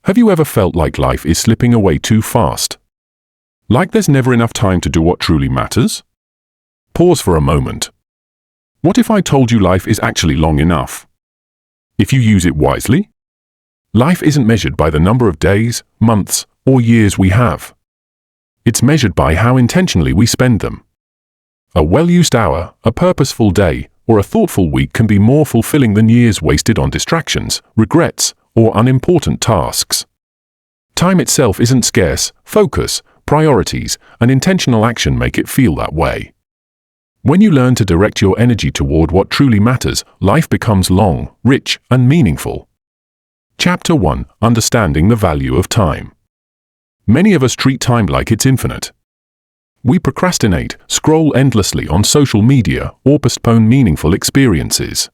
Have you ever felt like life is slipping away too fast? Like there's never enough time to do what truly matters? Pause for a moment. What if I told you life is actually long enough? If you use it wisely? Life isn't measured by the number of days, months, or years we have. It's measured by how intentionally we spend them. A well-used hour, a purposeful day, or a thoughtful week can be more fulfilling than years wasted on distractions, regrets, or unimportant tasks. Time itself isn't scarce. Focus, priorities, and intentional action make it feel that way. When you learn to direct your energy toward what truly matters, life becomes long, rich, and meaningful. Chapter 1: Understanding the Value of Time. Many of us treat time like it's infinite. We procrastinate, scroll endlessly on social media, or postpone meaningful experiences.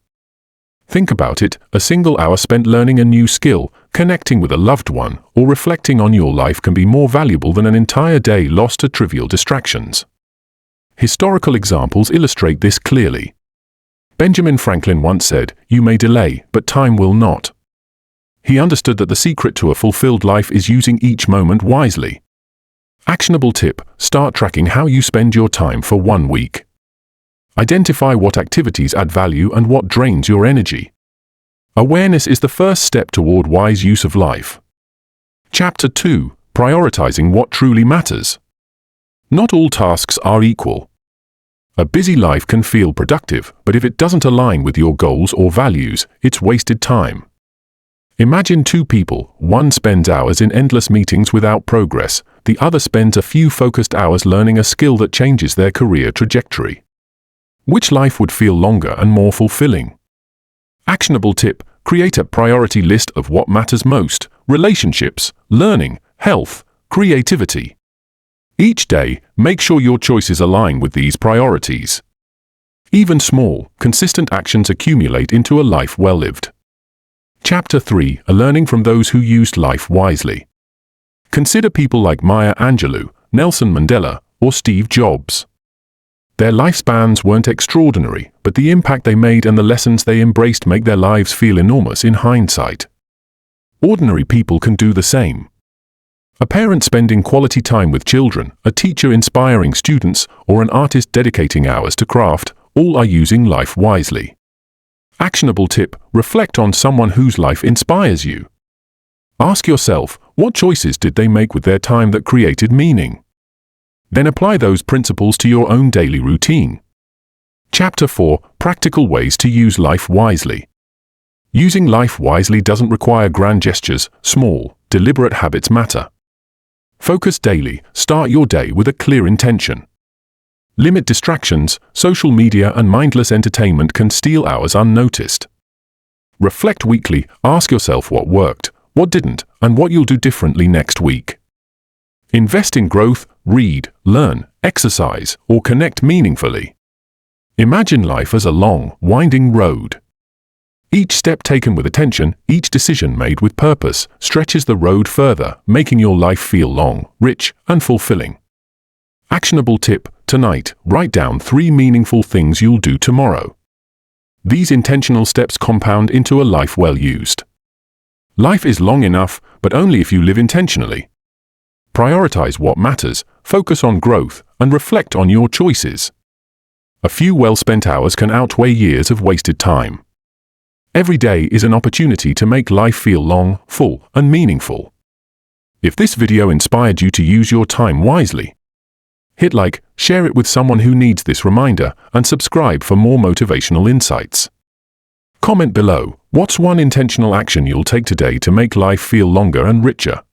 Think about it: a single hour spent learning a new skill, connecting with a loved one, or reflecting on your life can be more valuable than an entire day lost to trivial distractions. Historical examples illustrate this clearly. Benjamin Franklin once said, "You may delay, but time will not." He understood that the secret to a fulfilled life is using each moment wisely. Actionable tip: start tracking how you spend your time for 1 week. Identify what activities add value and what drains your energy. Awareness is the first step toward wise use of life. Chapter 2: Prioritizing what truly matters. Not all tasks are equal. A busy life can feel productive, but if it doesn't align with your goals or values, it's wasted time. Imagine two people: one spends hours in endless meetings without progress, the other spends a few focused hours learning a skill that changes their career trajectory. Which life would feel longer and more fulfilling? Actionable tip: create a priority list of what matters most: relationships, learning, health, creativity. Each day, make sure your choices align with these priorities. Even small, consistent actions accumulate into a life well lived. Chapter 3: Learning from those who used life wisely. Consider people like Maya Angelou, Nelson Mandela, or Steve Jobs. Their lifespans weren't extraordinary, but the impact they made and the lessons they embraced make their lives feel enormous in hindsight. Ordinary people can do the same. A parent spending quality time with children, a teacher inspiring students, or an artist dedicating hours to craft, all are using life wisely. Actionable tip: reflect on someone whose life inspires you. Ask yourself, what choices did they make with their time that created meaning? Then apply those principles to your own daily routine. Chapter 4: Practical ways to use life wisely. Using life wisely doesn't require grand gestures. Small, deliberate habits matter. Focus daily. Start your day with a clear intention. Limit distractions. Social media and mindless entertainment can steal hours unnoticed. Reflect weekly. Ask yourself what worked, what didn't, and what you'll do differently next week. Invest in growth. Read, learn, exercise, or connect meaningfully. Imagine life as a long, winding road. Each step taken with attention, each decision made with purpose, stretches the road further, making your life feel long, rich, and fulfilling. Actionable tip: tonight, write down 3 meaningful things you'll do tomorrow. These intentional steps compound into a life well used. Life is long enough, but only if you live intentionally. Prioritize what matters, focus on growth, and reflect on your choices. A few well-spent hours can outweigh years of wasted time. Every day is an opportunity to make life feel long, full, and meaningful. If this video inspired you to use your time wisely, hit like, share it with someone who needs this reminder, and subscribe for more motivational insights. Comment below, what's one intentional action you'll take today to make life feel longer and richer?